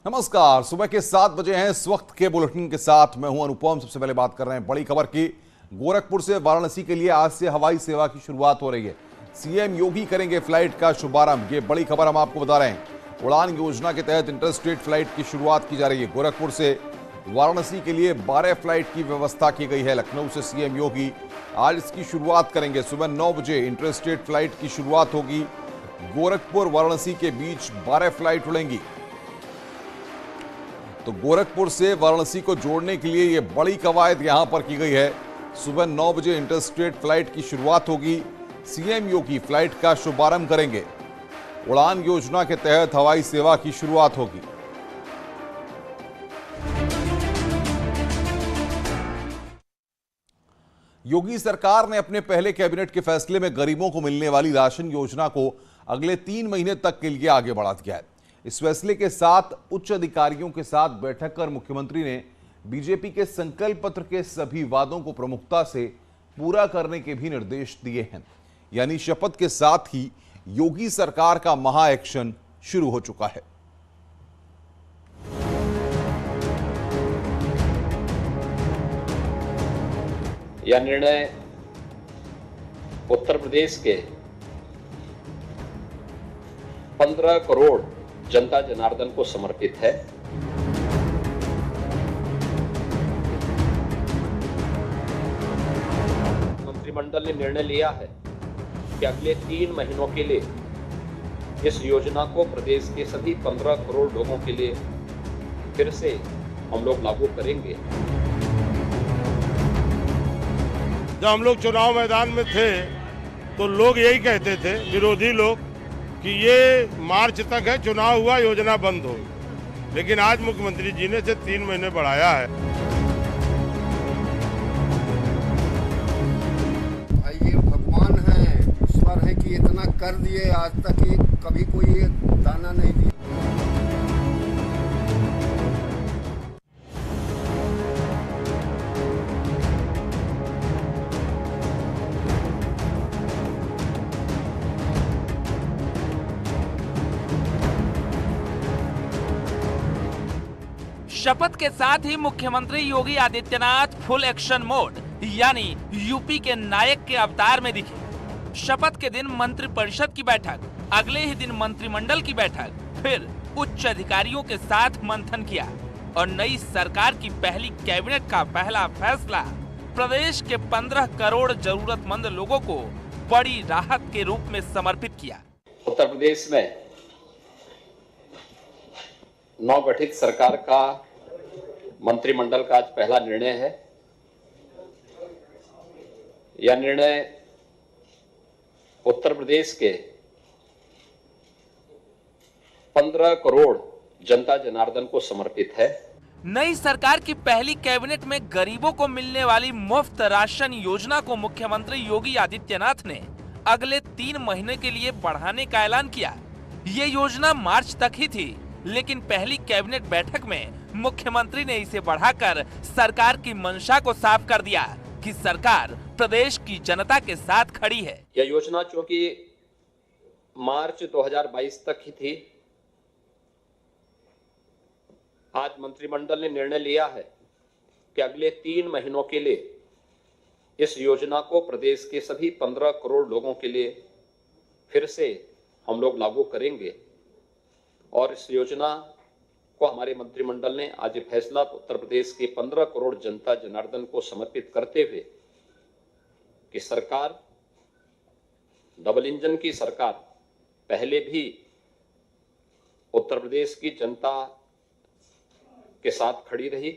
नमस्कार, सुबह के 7 बजे हैं। इस वक्त के बुलेटिन के साथ मैं हूं अनुपम। सबसे पहले बात कर रहे हैं बड़ी खबर की। गोरखपुर से वाराणसी के लिए आज से हवाई सेवा की शुरुआत हो रही है। सीएम योगी करेंगे फ्लाइट का शुभारंभ। ये बड़ी खबर हम आपको बता रहे हैं। उड़ान योजना के तहत इंटरस्टेट फ्लाइट की शुरुआत की जा रही है। गोरखपुर से वाराणसी के लिए 12 फ्लाइट की व्यवस्था की गई है। लखनऊ से सीएम योगी आज इसकी शुरुआत करेंगे। सुबह 9 बजे इंटरस्टेट फ्लाइट की शुरुआत होगी। गोरखपुर वाराणसी के बीच 12 फ्लाइट उड़ेंगी। तो गोरखपुर से वाराणसी को जोड़ने के लिए यह बड़ी कवायद यहां पर की गई है। सुबह 9 बजे इंटरस्टेट फ्लाइट की शुरुआत होगी। सीएम योगी फ्लाइट का शुभारंभ करेंगे। उड़ान योजना के तहत हवाई सेवा की शुरुआत होगी। योगी सरकार ने अपने पहले कैबिनेट के फैसले में गरीबों को मिलने वाली राशन योजना को अगले 3 महीने तक के लिए आगे बढ़ा दिया है। इस फैसले के साथ उच्च अधिकारियों के साथ बैठक कर मुख्यमंत्री ने बीजेपी के संकल्प पत्र के सभी वादों को प्रमुखता से पूरा करने के भी निर्देश दिए हैं। यानी शपथ के साथ ही योगी सरकार का महा एक्शन शुरू हो चुका है। यह निर्णय उत्तर प्रदेश के 15 करोड़ जनता जनार्दन को समर्पित है। मंत्रिमंडल ने निर्णय लिया है कि अगले 3 महीनों के लिए इस योजना को प्रदेश के सभी 15 करोड़ लोगों के लिए फिर से हम लोग लागू करेंगे। जब हम लोग चुनाव मैदान में थे तो लोग यही कहते थे, विरोधी लोग, कि ये मार्च तक है, चुनाव हुआ योजना बंद हो। लेकिन आज मुख्यमंत्री जी ने इसे 3 महीने बढ़ाया है। ये भगवान है, ईश्वर है कि इतना कर दिए। आज तक ये कभी कोई दाना नहीं दिया। शपथ के साथ ही मुख्यमंत्री Yogi Adityanath full action mode यानी यूपी के नायक के अवतार में दिखे। शपथ के दिन मंत्रिपरिषद की बैठक, अगले ही दिन मंत्रिमंडल की बैठक, फिर उच्च अधिकारियों के साथ मंथन किया और नई सरकार की पहली कैबिनेट का पहला फैसला प्रदेश के 15 करोड़ जरूरतमंद लोगों को बड़ी राहत के रूप में समर्पित किया। उत्तर प्रदेश में नवगठित सरकार का मंत्रिमंडल का आज पहला निर्णय है। यह निर्णय उत्तर प्रदेश के 15 करोड़ जनता जनार्दन को समर्पित है। नई सरकार की पहली कैबिनेट में गरीबों को मिलने वाली मुफ्त राशन योजना को मुख्यमंत्री योगी आदित्यनाथ ने अगले 3 महीने के लिए बढ़ाने का ऐलान किया। ये योजना मार्च तक ही थी, लेकिन पहली कैबिनेट बैठक में मुख्यमंत्री ने इसे बढ़ाकर सरकार की मंशा को साफ कर दिया कि सरकार प्रदेश की जनता के साथ खड़ी है। यह योजना चूंकि मार्च 2022 तक ही थी, आज मंत्रिमंडल ने निर्णय लिया है कि अगले 3 महीनों के लिए इस योजना को प्रदेश के सभी 15 करोड़ लोगों के लिए फिर से हम लोग लागू करेंगे। और इस योजना को हमारे मंत्रिमंडल ने आज फैसला उत्तर प्रदेश के 15 करोड़ जनता जनार्दन को समर्पित करते हुए कि सरकार डबल इंजन की सरकार पहले भी उत्तर प्रदेश की जनता के साथ खड़ी रही।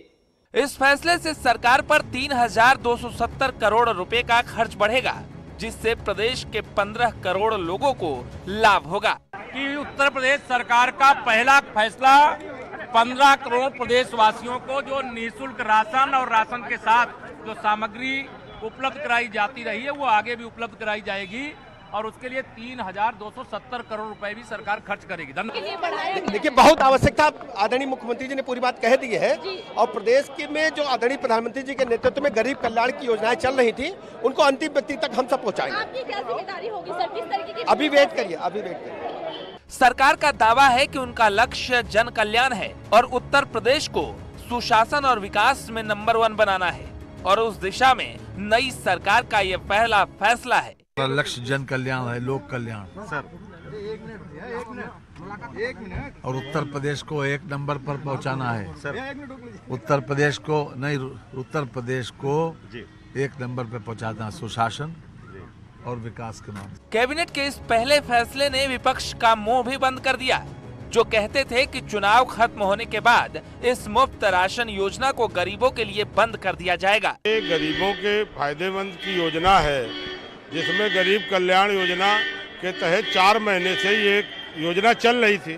इस फैसले से सरकार पर 3,270 करोड़ रुपए का खर्च बढ़ेगा, जिससे प्रदेश के 15 करोड़ लोगों को लाभ होगा। कि उत्तर प्रदेश सरकार का पहला फैसला 15 करोड़ प्रदेशवासियों को जो निःशुल्क राशन और राशन के साथ जो सामग्री उपलब्ध कराई जाती रही है वो आगे भी उपलब्ध कराई जाएगी और उसके लिए 3,270 करोड़ रुपए भी सरकार खर्च करेगी। धन्यवाद। देखिए, बहुत आवश्यकता आदरणीय मुख्यमंत्री जी ने पूरी बात कह दी है और प्रदेश के में जो आदरणीय प्रधानमंत्री जी के नेतृत्व में गरीब कल्याण की योजनाएं चल रही थी उनको अंतिम व्यक्ति तक हम सब पहुंचाएंगे। आपकी क्या जिम्मेदारी होगी सर, किस तरीके की? अभी वेट करिए। सरकार का दावा है कि उनका लक्ष्य जन कल्याण है और उत्तर प्रदेश को सुशासन और विकास में नंबर 1 बनाना है और उस दिशा में नई सरकार का ये पहला फैसला है। लक्ष्य जन कल्याण है, लोक कल्याण सर, और उत्तर प्रदेश को 1 नंबर पर पहुंचाना है सर। उत्तर प्रदेश को 1 नंबर पर पहुंचाना, सुशासन और विकास के नाम। कैबिनेट के इस पहले फैसले ने विपक्ष का मुंह भी बंद कर दिया, जो कहते थे कि चुनाव खत्म होने के बाद इस मुफ्त राशन योजना को गरीबों के लिए बंद कर दिया जाएगा। ये गरीबों के फायदेमंद की योजना है, जिसमें गरीब कल्याण योजना के तहत 4 महीने से ये योजना चल रही थी।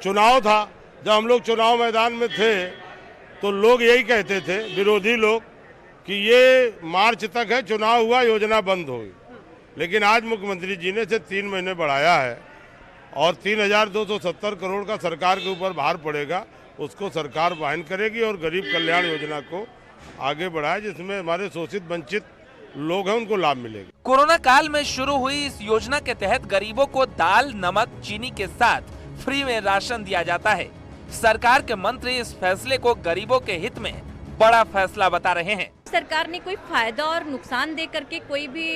चुनाव था, जब हम लोग चुनाव मैदान में थे तो लोग यही कहते थे, विरोधी लोग, कि ये मार्च तक है, चुनाव हुआ योजना बंद होगी। लेकिन आज मुख्यमंत्री जी ने इसे 3 महीने बढ़ाया है और 3,270 करोड़ का सरकार के ऊपर भार पड़ेगा, उसको सरकार वहन करेगी और गरीब कल्याण योजना को आगे बढ़ाए, जिसमें हमारे शोषित वंचित लोग हैं उनको लाभ मिलेगा। कोरोना काल में शुरू हुई इस योजना के तहत गरीबों को दाल, नमक, चीनी के साथ फ्री में राशन दिया जाता है। सरकार के मंत्री इस फैसले को गरीबों के हित में बड़ा फैसला बता रहे हैं। सरकार ने कोई फायदा और नुकसान दे करके कोई भी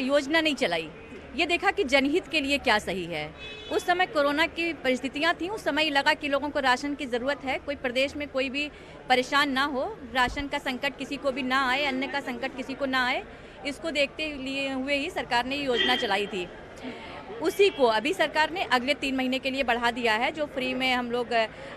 योजना नहीं चलाई। ये देखा कि जनहित के लिए क्या सही है। उस समय कोरोना की परिस्थितियां थी, उस समय लगा कि लोगों को राशन की ज़रूरत है, कोई प्रदेश में कोई भी परेशान ना हो, राशन का संकट किसी को भी ना आए, अन्न का संकट किसी को ना आए, इसको देखते हुए ही सरकार ने ये योजना चलाई थी। उसी को अभी सरकार ने अगले 3 महीने के लिए बढ़ा दिया है। जो फ्री में हम लोग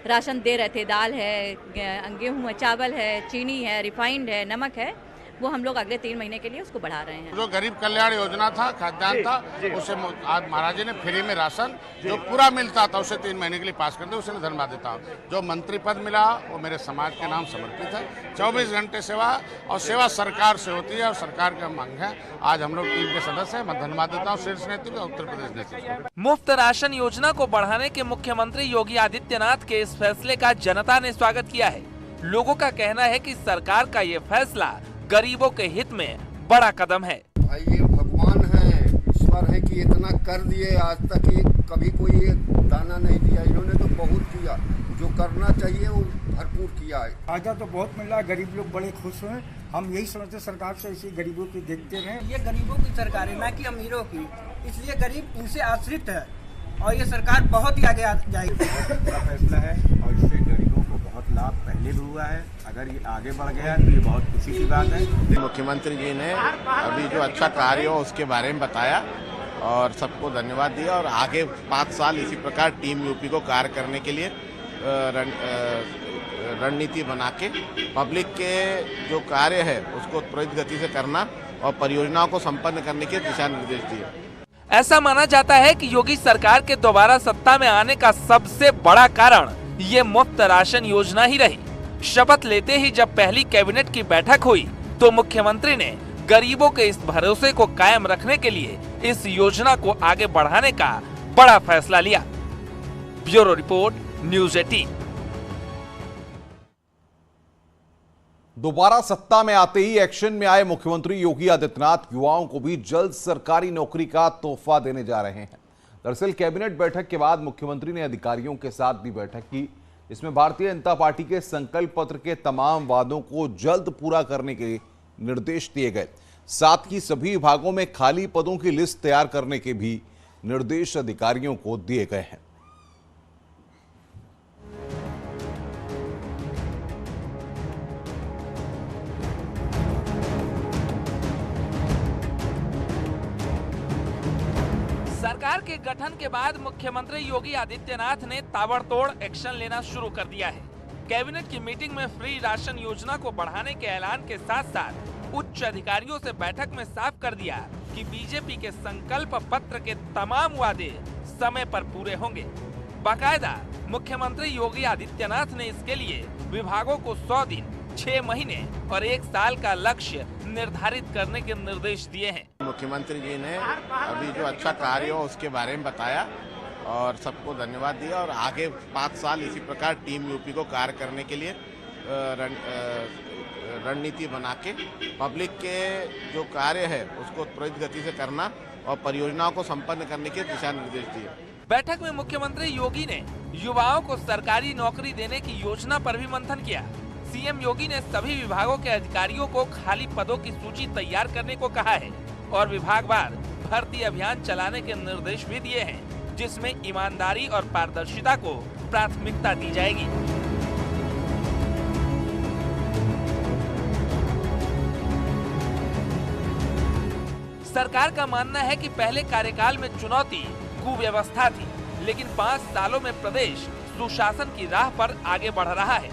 राशन दे रहे थे, दाल है, गेहूँ है, चावल है, चीनी है, रिफाइंड है, नमक है, वो हम लोग अगले 3 महीने के लिए उसको बढ़ा रहे हैं। जो गरीब कल्याण योजना था, खाद्यान्न था, उसे आज महाराज जी ने फ्री में राशन जो पूरा मिलता था उसे 3 महीने के लिए पास कर दिया, उसे धन्यवाद देता हूँ। जो मंत्री पद मिला वो मेरे समाज के नाम समर्पित है। 24 घंटे सेवा और सेवा सरकार से होती है और सरकार का मांग है। आज हम लोग टीम के सदस्य हैं, मैं धन्यवाद देता हूँ शीर्ष नेतृत्व और उत्तर प्रदेश नेतृत्व। मुफ्त राशन योजना को बढ़ाने के मुख्यमंत्री योगी आदित्यनाथ के इस फैसले का जनता ने स्वागत किया है। लोगों का कहना है कि सरकार का ये फैसला गरीबों के हित में बड़ा कदम है। भाई ये भगवान है, ईश्वर है कि इतना कर दिए, आज तक ये कभी कोई एक दाना नहीं दिया। इन्होंने तो बहुत किया, जो करना चाहिए वो भरपूर किया है। फायदा तो बहुत मिल रहा है, गरीब लोग बड़े खुश हैं। हम यही समझते सरकार से इसी गरीबों की देखते रहें। ये गरीबों की सरकार है, ना कि अमीरों की, इसलिए गरीब इनसे आश्रित है और ये सरकार बहुत ही आगे जाएगी। बड़ा फैसला है और इससे गरीबों को बहुत लाभ पहले भी हुआ है। अगर ये आगे बढ़ गया तो ये बहुत खुशी की बात है। मुख्यमंत्री जी ने अभी जो अच्छा कार्य हो उसके बारे में बताया और सबको धन्यवाद दिया और आगे 5 साल इसी प्रकार टीम यूपी को कार्य करने के लिए रणनीति बना के पब्लिक के जो कार्य है उसको त्वरित गति से करना और परियोजनाओं को संपन्न करने के दिशा निर्देश दिए। ऐसा माना जाता है कि योगी सरकार के दोबारा सत्ता में आने का सबसे बड़ा कारण ये मुफ्त राशन योजना ही रही। शपथ लेते ही जब पहली कैबिनेट की बैठक हुई तो मुख्यमंत्री ने गरीबों के इस भरोसे को कायम रखने के लिए इस योजना को आगे बढ़ाने का बड़ा फैसला लिया। Bureau report, news 18। दोबारा सत्ता में आते ही एक्शन में आए मुख्यमंत्री योगी आदित्यनाथ युवाओं को भी जल्द सरकारी नौकरी का तोहफा देने जा रहे हैं। दरअसल कैबिनेट बैठक के बाद मुख्यमंत्री ने अधिकारियों के साथ भी बैठक की। इसमें भारतीय जनता पार्टी के संकल्प पत्र के तमाम वादों को जल्द पूरा करने के निर्देश दिए गए। साथ ही सभी विभागों में खाली पदों की लिस्ट तैयार करने के भी निर्देश अधिकारियों को दिए गए हैं। सरकार के गठन के बाद मुख्यमंत्री योगी आदित्यनाथ ने ताबड़तोड़ एक्शन लेना शुरू कर दिया है। कैबिनेट की मीटिंग में फ्री राशन योजना को बढ़ाने के ऐलान के साथ साथ उच्च अधिकारियों से बैठक में साफ कर दिया कि बीजेपी के संकल्प पत्र के तमाम वादे समय पर पूरे होंगे। बाकायदा मुख्यमंत्री योगी आदित्यनाथ ने इसके लिए विभागों को 100 दिन, 6 महीने और 1 साल का लक्ष्य निर्धारित करने के निर्देश दिए हैं। मुख्यमंत्री जी ने अभी जो अच्छा कार्य हो उसके बारे में बताया और सबको धन्यवाद दिया और आगे 5 साल इसी प्रकार टीम यूपी को कार्य करने के लिए रणनीति बना के पब्लिक के जो कार्य है उसको त्वरित गति से करना और परियोजनाओं को संपन्न करने के दिशा निर्देश दिए। बैठक में मुख्यमंत्री योगी ने युवाओं को सरकारी नौकरी देने की योजना पर भी मंथन किया। सीएम योगी ने सभी विभागों के अधिकारियों को खाली पदों की सूची तैयार करने को कहा है और विभागवार भर्ती अभियान चलाने के निर्देश भी दिए हैं, जिसमें ईमानदारी और पारदर्शिता को प्राथमिकता दी जाएगी। सरकार का मानना है कि पहले कार्यकाल में चुनौती कुव्यवस्था थी, लेकिन 5 सालों में प्रदेश सुशासन की राह पर आगे बढ़ रहा है।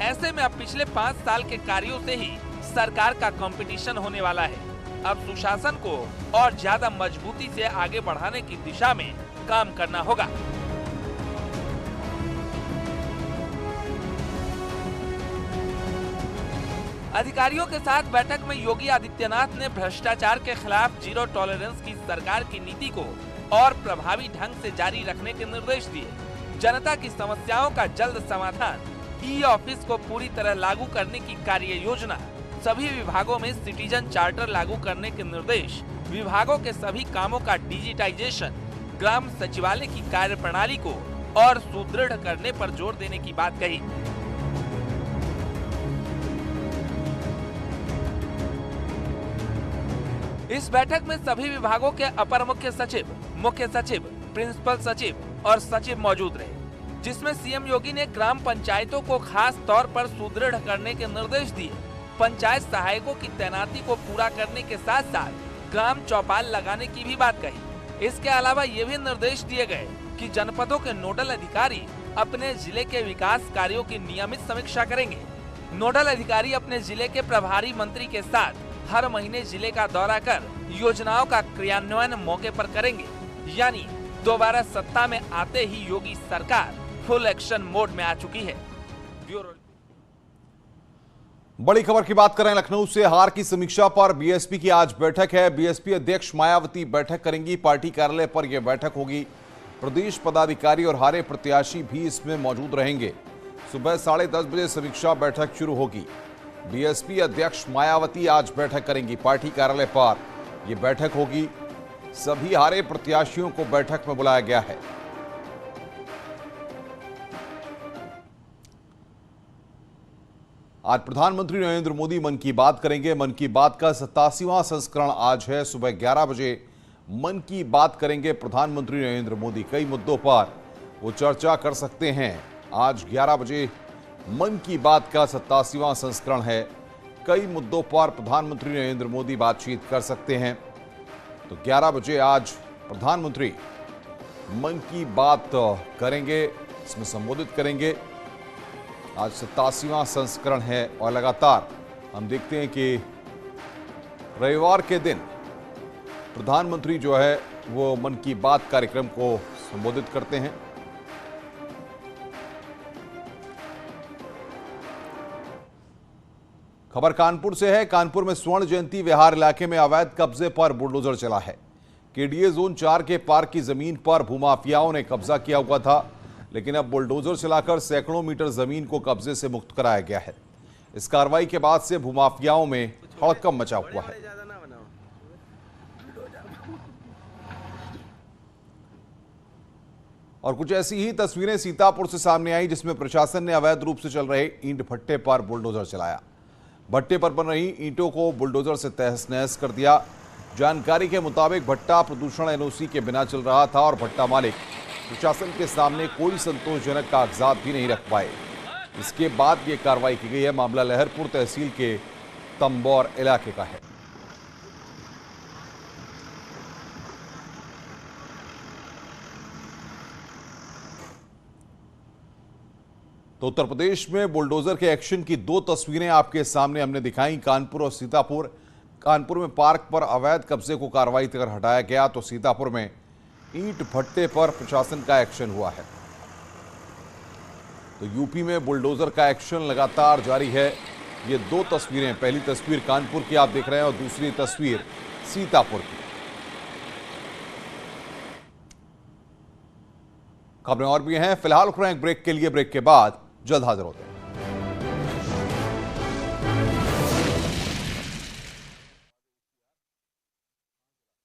ऐसे में अब पिछले 5 साल के कार्यों से ही सरकार का कंपटीशन होने वाला है। अब सुशासन को और ज्यादा मजबूती से आगे बढ़ाने की दिशा में काम करना होगा। अधिकारियों के साथ बैठक में योगी आदित्यनाथ ने भ्रष्टाचार के खिलाफ जीरो टॉलरेंस की सरकार की नीति को और प्रभावी ढंग से जारी रखने के निर्देश दिए। जनता की समस्याओं का जल्द समाधान, ई-ऑफिस को पूरी तरह लागू करने की कार्य योजना, सभी विभागों में सिटीजन चार्टर लागू करने के निर्देश, विभागों के सभी कामों का डिजिटाइजेशन, ग्राम सचिवालय की कार्यप्रणाली को और सुदृढ़ करने पर जोर देने की बात कही। इस बैठक में सभी विभागों के अपर मुख्य सचिव, प्रिंसिपल सचिव और सचिव मौजूद रहे, जिसमें सीएम योगी ने ग्राम पंचायतों को खास तौर पर सुदृढ़ करने के निर्देश दिए। पंचायत सहायकों की तैनाती को पूरा करने के साथ साथ ग्राम चौपाल लगाने की भी बात कही। इसके अलावा ये भी निर्देश दिए गए कि जनपदों के नोडल अधिकारी अपने जिले के विकास कार्यों की नियमित समीक्षा करेंगे। नोडल अधिकारी अपने जिले के प्रभारी मंत्री के साथ हर महीने जिले का दौरा कर योजनाओं का क्रियान्वयन मौके पर करेंगे। यानी दोबारा सत्ता में आते ही योगी सरकार फुल एक्शन मोड में आ चुकी है। ब्यूरो। बड़ी खबर की बात करें लखनऊ से। हार की समीक्षा पर बीएसपी की आज बैठक है। बीएसपी अध्यक्ष मायावती बैठक करेंगी। पार्टी कार्यालय पर यह बैठक होगी। प्रदेश पदाधिकारी और हारे प्रत्याशी भी इसमें मौजूद रहेंगे। सुबह 10:30 बजे समीक्षा बैठक शुरू होगी। बीएसपी अध्यक्ष मायावती आज बैठक करेंगी। पार्टी कार्यालय पर यह बैठक होगी। सभी हारे प्रत्याशियों को बैठक में बुलाया गया है। आज प्रधानमंत्री नरेंद्र मोदी मन की बात करेंगे। मन की बात का 87वां संस्करण आज है। सुबह 11 बजे मन की बात करेंगे प्रधानमंत्री नरेंद्र मोदी। कई मुद्दों पर वो चर्चा कर सकते हैं। आज 11 बजे मन की बात का 87वां संस्करण है। कई मुद्दों पर प्रधानमंत्री नरेंद्र मोदी बातचीत कर सकते हैं। तो 11 बजे आज प्रधानमंत्री मन की बात करेंगे, इसमें संबोधित करेंगे। आज 87वां संस्करण है और लगातार हम देखते हैं कि रविवार के दिन प्रधानमंत्री जो है वो मन की बात कार्यक्रम को संबोधित करते हैं। खबर कानपुर से है। कानपुर में स्वर्ण जयंती विहार इलाके में अवैध कब्जे पर बुलडोजर चला है। केडीए जोन 4 के पार्क की जमीन पर भूमाफियाओं ने कब्जा किया हुआ था, लेकिन अब बुलडोजर चलाकर सैकड़ों मीटर जमीन को कब्जे से मुक्त कराया गया है। इस कार्रवाई के बाद से भूमाफियाओं में हड़कंप मचा हुआ है। और कुछ ऐसी ही तस्वीरें सीतापुर से सामने आई, जिसमें प्रशासन ने अवैध रूप से चल रहे ईंट भट्टे पर बुलडोजर चलाया। भट्टे पर बन रही ईंटों को बुलडोजर से तहस नहस कर दिया। जानकारी के मुताबिक भट्टा प्रदूषण एनओसी के बिना चल रहा था और भट्टा मालिक प्रशासन के सामने कोई संतोषजनक कागजात भी नहीं रख पाए। इसके बाद ये कार्रवाई की गई है। मामला लहरपुर तहसील के तंबौर इलाके का है। तो उत्तर प्रदेश में बुलडोजर के एक्शन की 2 तस्वीरें आपके सामने हमने दिखाई, कानपुर और सीतापुर। कानपुर में पार्क पर अवैध कब्जे को कार्रवाई कर हटाया गया, तो सीतापुर में ईंट भट्टे पर प्रशासन का एक्शन हुआ है। तो यूपी में बुलडोजर का एक्शन लगातार जारी है। ये 2 तस्वीरें, पहली तस्वीर कानपुर की आप देख रहे हैं और दूसरी तस्वीर सीतापुर की। खबरें और भी हैं, फिलहाल रुक रहे हैं ब्रेक के लिए। ब्रेक के बाद जल्द हाजिर होते हैं।